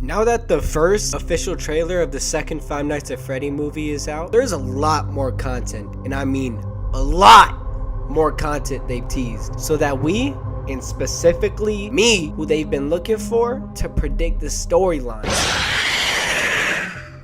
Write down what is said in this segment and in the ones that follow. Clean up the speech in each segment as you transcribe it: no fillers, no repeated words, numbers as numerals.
Now that the first official trailer of the second Five Nights at Freddy movie is out, there's a lot more content, and I mean a lot more content they've teased, so that we, and specifically me, who they've been looking for to predict the storyline.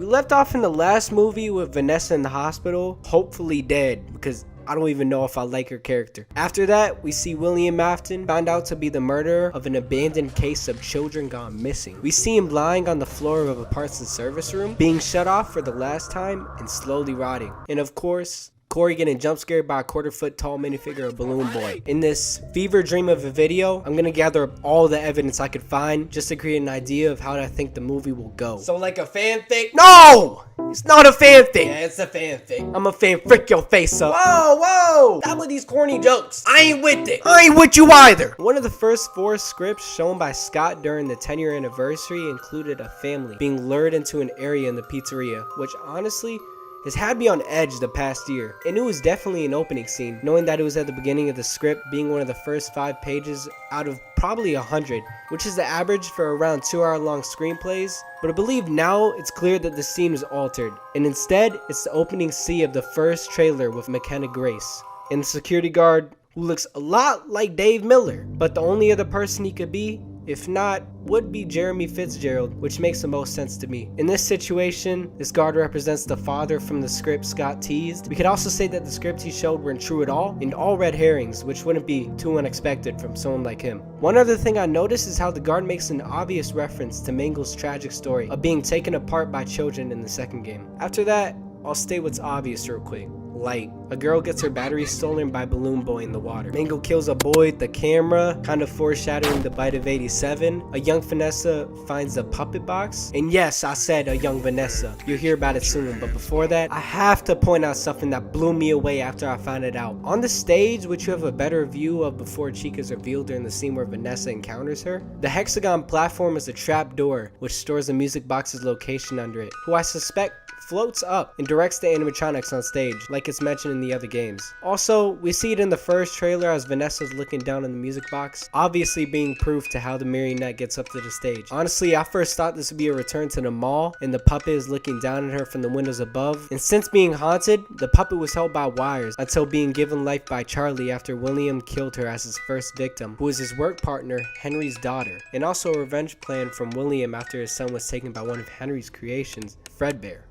We left off in the last movie with Vanessa in the hospital, hopefully dead, because I don't even know if I like her character. After that, we see William Afton found out to be the murderer of an abandoned case of children gone missing. We see him lying on the floor of a parts and service room, being shut off for the last time and slowly rotting. And of course, Corey getting jump scared by a 1/4-foot tall minifigure of Balloon Boy. In this fever dream of a video, I'm gonna gather up all the evidence I could find just to create an idea of how I think the movie will go. So like a fanfic? No! It's not a fanfic! Yeah, it's a fanfic. I'm a fan, frick your face up. Whoa! Stop with these corny jokes. I ain't with it. I ain't with you either. One of the first 4 scripts shown by Scott during the 10-year anniversary included a family being lured into an area in the pizzeria, which honestly has had me on edge the past year, and it was definitely an opening scene, knowing that it was at the beginning of the script, being one of the first 5 pages out of probably 100, which is the average for around 2-hour-long screenplays. But I believe now it's clear that the scene is altered, and instead it's the opening scene of the first trailer with McKenna Grace, and the security guard who looks a lot like Dave Miller, but the only other person he could be, if not, would be Jeremy Fitzgerald, which makes the most sense to me. In this situation, this guard represents the father from the script Scott teased. We could also say that the scripts he showed weren't true at all, and all red herrings, which wouldn't be too unexpected from someone like him. One other thing I noticed is how the guard makes an obvious reference to Mangle's tragic story of being taken apart by children in the second game. After that, I'll state what's obvious real quick. Light. A girl gets her battery stolen by Balloon Boy in the water. Mangle kills a boy with the camera, kind of foreshadowing the bite of 87. A young Vanessa finds a puppet box. And yes, I said a young Vanessa. You'll hear about it soon, but before that, I have to point out something that blew me away after I found it out. On the stage, which you have a better view of before Chica is revealed during the scene where Vanessa encounters her, the hexagon platform is a trap door, which stores the music box's location under it, who I suspect floats up and directs the animatronics on stage, like it's mentioned in the other games. Also, we see it in the first trailer as Vanessa's looking down on the music box, obviously being proof to how the marionette gets up to the stage. Honestly, I first thought this would be a return to the mall, and the puppet is looking down at her from the windows above. And since being haunted, the puppet was held by wires until being given life by Charlie after William killed her as his first victim, who was his work partner, Henry's daughter, and also a revenge plan from William after his son was taken by one of Henry's creations, Fredbear.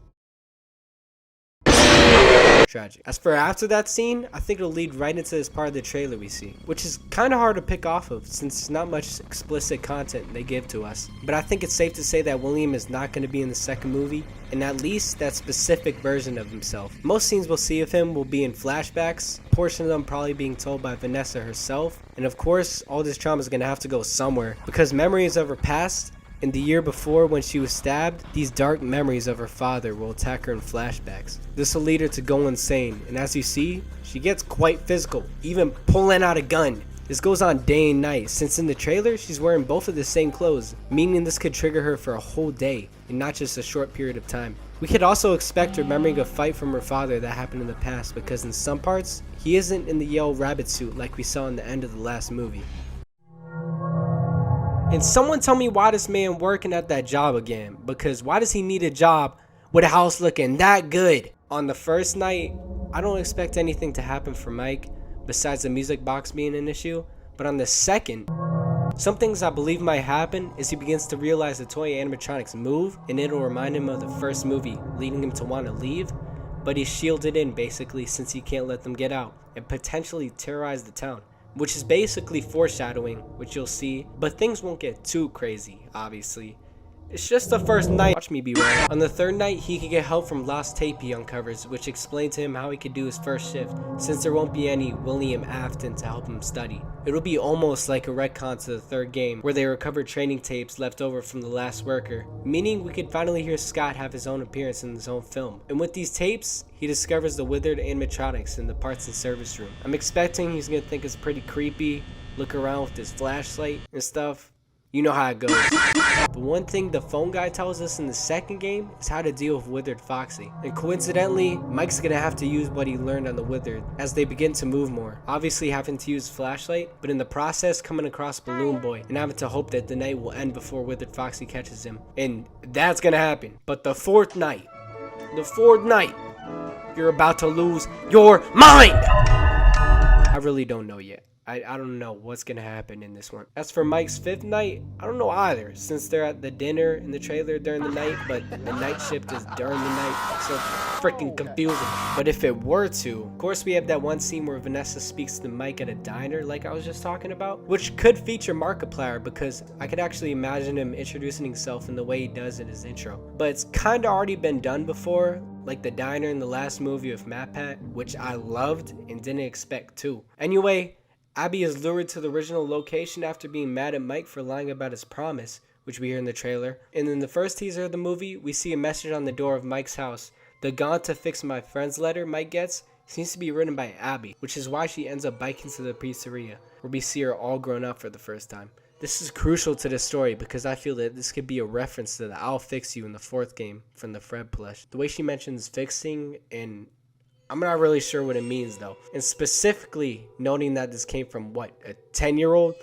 Tragic. As for after that scene, I think it'll lead right into this part of the trailer we see, which is kind of hard to pick off of since there's not much explicit content they give to us. But I think it's safe to say that William is not going to be in the second movie, and at least that specific version of himself. Most scenes we'll see of him will be in flashbacks, a portion of them probably being told by Vanessa herself, and of course all this trauma is going to have to go somewhere, because memories of her past and the year before when she was stabbed, these dark memories of her father will attack her in flashbacks. This will lead her to go insane, and as you see, she gets quite physical, even pulling out a gun. This goes on day and night, since in the trailer, she's wearing both of the same clothes, meaning this could trigger her for a whole day, and not just a short period of time. We could also expect remembering a fight from her father that happened in the past, because in some parts, he isn't in the yellow rabbit suit like we saw in the end of the last movie. And someone tell me why this man working at that job again, because why does he need a job with a house looking that good? On the first night, I don't expect anything to happen for Mike, besides the music box being an issue, but on the second, some things I believe might happen is he begins to realize the toy animatronics move, and it'll remind him of the first movie, leading him to want to leave, but he's shielded in basically since he can't let them get out, and potentially terrorize the town. Which is basically foreshadowing, which you'll see, but things won't get too crazy, obviously. It's just the first night, watch me be wrong. On the third night, he could get help from lost tape he uncovers, which explains to him how he could do his first shift, since there won't be any William Afton to help him study. It'll be almost like a retcon to the third game, where they recovered training tapes left over from the last worker, meaning we could finally hear Scott have his own appearance in his own film. And with these tapes, he discovers the withered animatronics in the parts and service room. I'm expecting he's gonna think it's pretty creepy, look around with his flashlight and stuff. You know how it goes. But one thing the phone guy tells us in the second game is how to deal with Withered Foxy. And coincidentally, Mike's gonna have to use what he learned on the Withered as they begin to move more. Obviously having to use flashlight, but in the process coming across Balloon Boy and having to hope that the night will end before Withered Foxy catches him. And that's gonna happen. But the fourth night, you're about to lose your mind! I really don't know yet. I don't know what's gonna happen in this one. As for Mike's fifth night, I don't know either, since they're at the dinner in the trailer during the night, but the night shift is during the night, so freaking confusing. But if it were to, of course we have that one scene where Vanessa speaks to Mike at a diner like I was just talking about, which could feature Markiplier because I could actually imagine him introducing himself in the way he does in his intro. But it's kinda already been done before, like the diner in the last movie of MatPat, which I loved and didn't expect too. Anyway, Abby is lured to the original location after being mad at Mike for lying about his promise, which we hear in the trailer. And in the first teaser of the movie, we see a message on the door of Mike's house. The "gone to fix my friends" letter Mike gets seems to be written by Abby, which is why she ends up biking to the pizzeria, where we see her all grown up for the first time. This is crucial to the story because I feel that this could be a reference to the "I'll fix you" in the fourth game from the Fred plush. The way she mentions fixing, and I'm not really sure what it means though. And specifically noting that this came from what, a 10-year-old?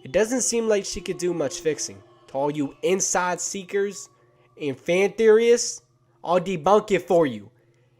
It doesn't seem like she could do much fixing. To all you inside seekers and fan theorists, I'll debunk it for you.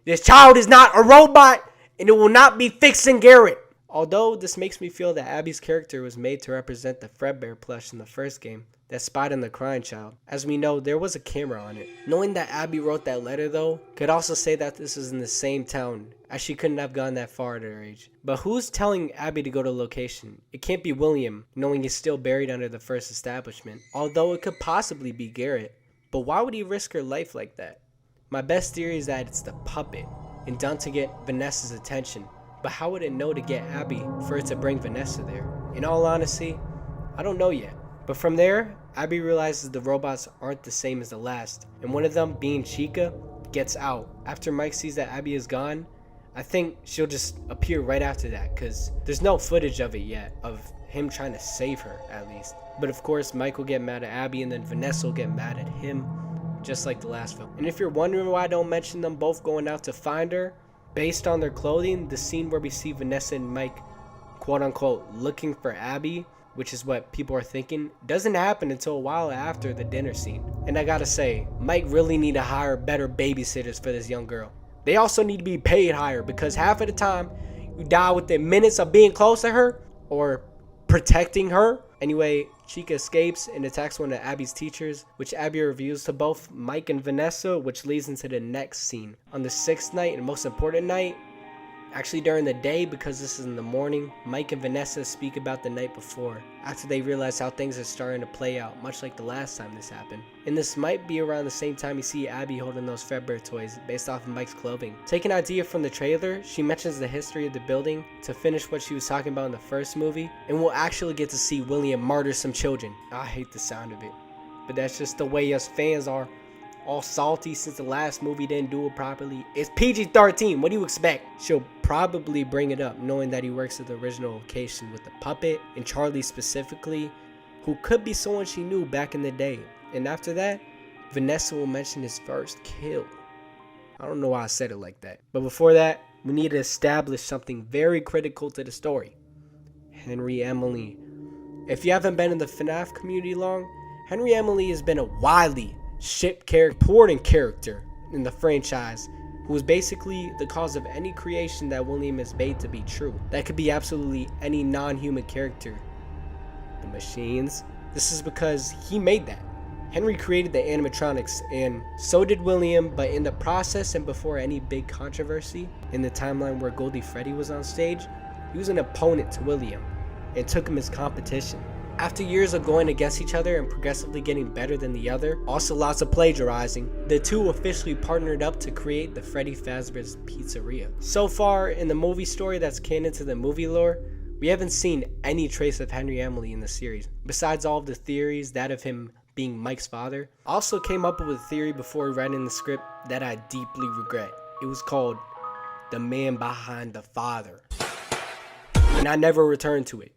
This child is not a robot and it will not be fixing Garrett. Although this makes me feel that Abby's character was made to represent the Fredbear plush in the first game that spied on the crying child. As we know, there was a camera on it. Knowing that Abby wrote that letter though, could also say that this is in the same town, as she couldn't have gone that far at her age. But who's telling Abby to go to the location? It can't be William, knowing he's still buried under the first establishment. Although it could possibly be Garrett. But why would he risk her life like that? My best theory is that it's the puppet, and done to get Vanessa's attention. But how would it know to get Abby for it to bring Vanessa there? In all honesty, I don't know yet. But from there, Abby realizes the robots aren't the same as the last, and one of them, being Chica, gets out. After Mike sees that Abby is gone, I think she'll just appear right after that, because there's no footage of it yet, of him trying to save her, at least. But of course, Mike will get mad at Abby, and then Vanessa will get mad at him, just like the last film. And if you're wondering why I don't mention them both going out to find her, based on their clothing, the scene where we see Vanessa and Mike, quote-unquote, looking for Abby, which is what people are thinking, doesn't happen until a while after the dinner scene. And I gotta say, Mike really need to hire better babysitters for this young girl. They also need to be paid higher, because half of the time, you die within minutes of being close to her, or protecting her. Anyway, Chica escapes and attacks one of Abby's teachers, which Abby reveals to both Mike and Vanessa, which leads into the next scene. On the sixth night and most important night, actually during the day because this is in the morning, Mike and Vanessa speak about the night before, after they realize how things are starting to play out, much like the last time this happened. And this might be around the same time you see Abby holding those Fredbear toys based off of Mike's clothing. Take an idea from the trailer, she mentions the history of the building to finish what she was talking about in the first movie, and we'll actually get to see William murder some children. I hate the sound of it, but that's just the way us fans are. All salty since the last movie didn't do it properly. It's PG-13, what do you expect? She'll probably bring it up, knowing that he works at the original location with the puppet, and Charlie specifically, who could be someone she knew back in the day. And after that, Vanessa will mention his first kill. I don't know why I said it like that. But before that, we need to establish something very critical to the story. Henry Emily. If you haven't been in the FNAF community long, Henry Emily has been a widely important character in the franchise, who is basically the cause of any creation that William has made to be true. That could be absolutely any non-human character. The machines. This is because he made that. Henry created the animatronics, and so did William, but in the process and before any big controversy, in the timeline where Goldie Freddy was on stage, he was an opponent to William and took him as competition. After years of going against each other and progressively getting better than the other, also lots of plagiarizing, the two officially partnered up to create the Freddy Fazbear's Pizzeria. So far in the movie story that's canon to the movie lore, we haven't seen any trace of Henry Emily in the series, besides all of the theories, that of him being Mike's father. I also came up with a theory before writing the script that I deeply regret. It was called The Man Behind the Father, and I never returned to it.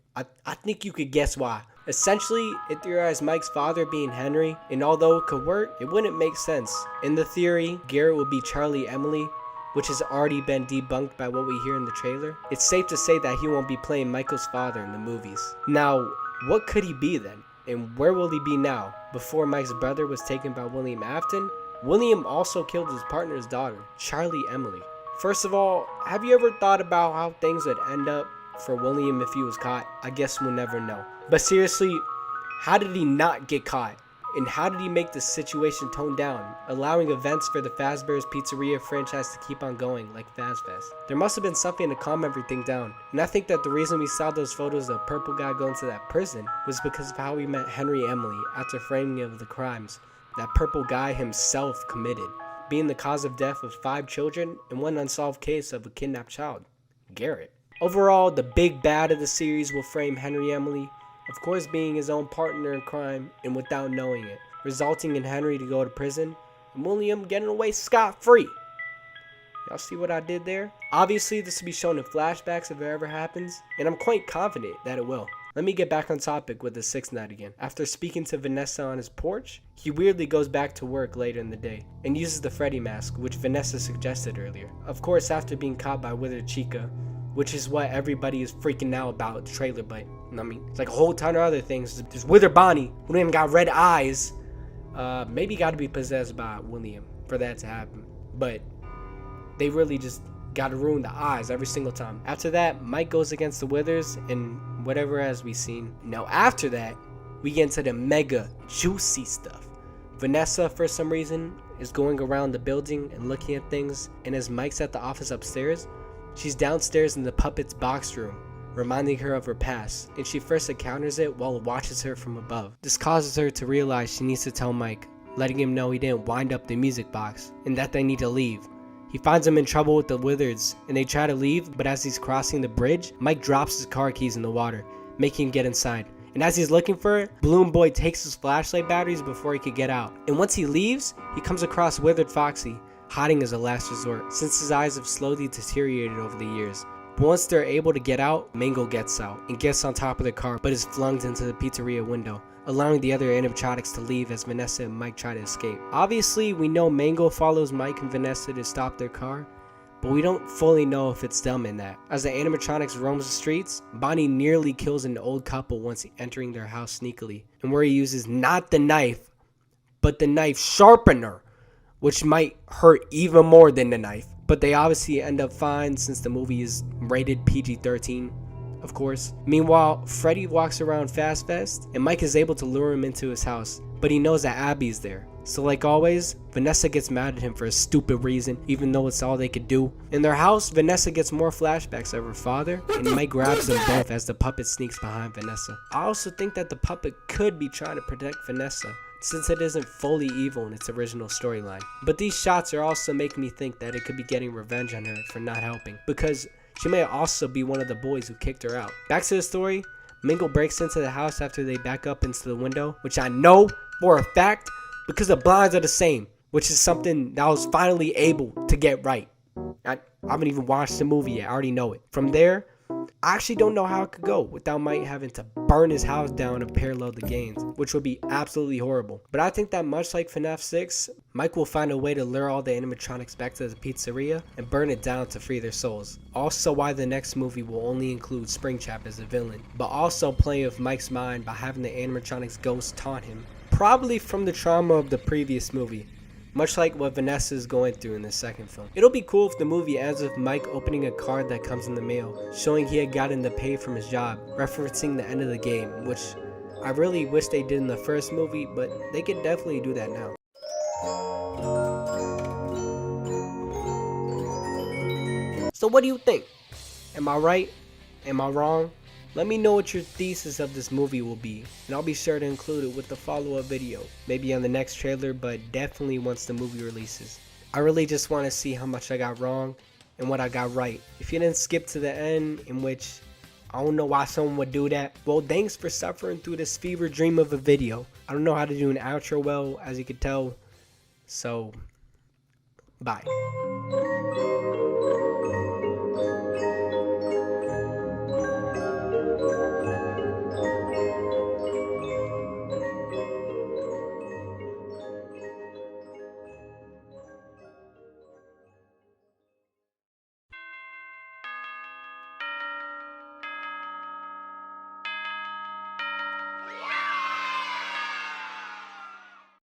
I think you could guess why. Essentially, it theorized Mike's father being Henry, and although it could work, it wouldn't make sense. In the theory, Garrett would be Charlie Emily, which has already been debunked by what we hear in the trailer. It's safe to say that he won't be playing Michael's father in the movies. Now, what could he be then? And where will he be now? Before Mike's brother was taken by William Afton, William also killed his partner's daughter, Charlie Emily. First of all, have you ever thought about how things would end up for William if he was caught? I guess we'll never know. But seriously, how did he not get caught? And how did he make the situation tone down, allowing events for the Fazbear's Pizzeria franchise to keep on going like FazFest? There must have been something to calm everything down. And I think that the reason we saw those photos of Purple Guy going to that prison was because of how he met Henry Emily after framing of the crimes that Purple Guy himself committed, being the cause of death of 5 children and one unsolved case of a kidnapped child, Garrett. Overall, the big bad of the series will frame Henry Emily, of course being his own partner in crime and without knowing it, resulting in Henry to go to prison and William getting away scot-free. Y'all see what I did there? Obviously, this will be shown in flashbacks if it ever happens, and I'm quite confident that it will. Let me get back on topic with the 6th night again. After speaking to Vanessa on his porch, he weirdly goes back to work later in the day and uses the Freddy mask, which Vanessa suggested earlier. Of course, after being caught by Withered Chica, which is what everybody is freaking out about the trailer, but I mean, it's like a whole ton of other things. There's Wither Bonnie, who even got red eyes. Maybe got to be possessed by William for that to happen, but they really just got to ruin the eyes every single time. After that, Mike goes against the Withers and whatever as we've seen. Now after that, we get into the mega juicy stuff. Vanessa, for some reason, is going around the building and looking at things, and as Mike's at the office upstairs, she's downstairs in the puppet's box room, reminding her of her past, and she first encounters it while it watches her from above. This causes her to realize she needs to tell Mike, letting him know he didn't wind up the music box, and that they need to leave. He finds him in trouble with the Wizards, and they try to leave, but as he's crossing the bridge, Mike drops his car keys in the water, making him get inside. And as he's looking for it, Balloon Boy takes his flashlight batteries before he could get out. And once he leaves, he comes across Withered Foxy, hiding as a last resort, since his eyes have slowly deteriorated over the years. But once they're able to get out, Mango gets out and gets on top of the car, but is flung into the pizzeria window, allowing the other animatronics to leave as Vanessa and Mike try to escape. Obviously, we know Mango follows Mike and Vanessa to stop their car, but we don't fully know if it's them in that. As the animatronics roams the streets, Bonnie nearly kills an old couple once entering their house sneakily, and where he uses not the knife, but the knife sharpener, which might hurt even more than the knife. But they obviously end up fine since the movie is rated PG-13, of course. Meanwhile, Freddy walks around FazFest, and Mike is able to lure him into his house, but he knows that Abby's there. So like always, Vanessa gets mad at him for a stupid reason, even though it's all they could do. In their house, Vanessa gets more flashbacks of her father, and Mike grabs them both as the puppet sneaks behind Vanessa. I also think that the puppet could be trying to protect Vanessa, since it isn't fully evil in its original storyline. But these shots are also making me think that it could be getting revenge on her for not helping, because she may also be one of the boys who kicked her out. Back to the story, Mingle breaks into the house after they back up into the window, which I know for a fact because the blinds are the same, which is something that I was finally able to get right. I haven't even watched the movie yet, I already know it. From there, I actually don't know how it could go without Mike having to burn his house down and parallel the games, which would be absolutely horrible. But I think that much like FNAF 6, Mike will find a way to lure all the animatronics back to the pizzeria and burn it down to free their souls. Also why the next movie will only include Springtrap as a villain, but also playing with Mike's mind by having the animatronics ghosts taunt him, probably from the trauma of the previous movie, much like what Vanessa is going through in the second film. It'll be cool if the movie ends with Mike opening a card that comes in the mail, showing he had gotten the pay from his job, referencing the end of the game, which I really wish they did in the first movie, but they could definitely do that now. So what do you think? Am I right? Am I wrong? Let me know what your thesis of this movie will be, and I'll be sure to include it with the follow-up video, maybe on the next trailer, but definitely once the movie releases. I really just want to see how much I got wrong and what I got right. If you didn't skip to the end, in which I don't know why someone would do that, well, thanks for suffering through this fever dream of a video. I don't know how to do an outro well, as you can tell, so bye.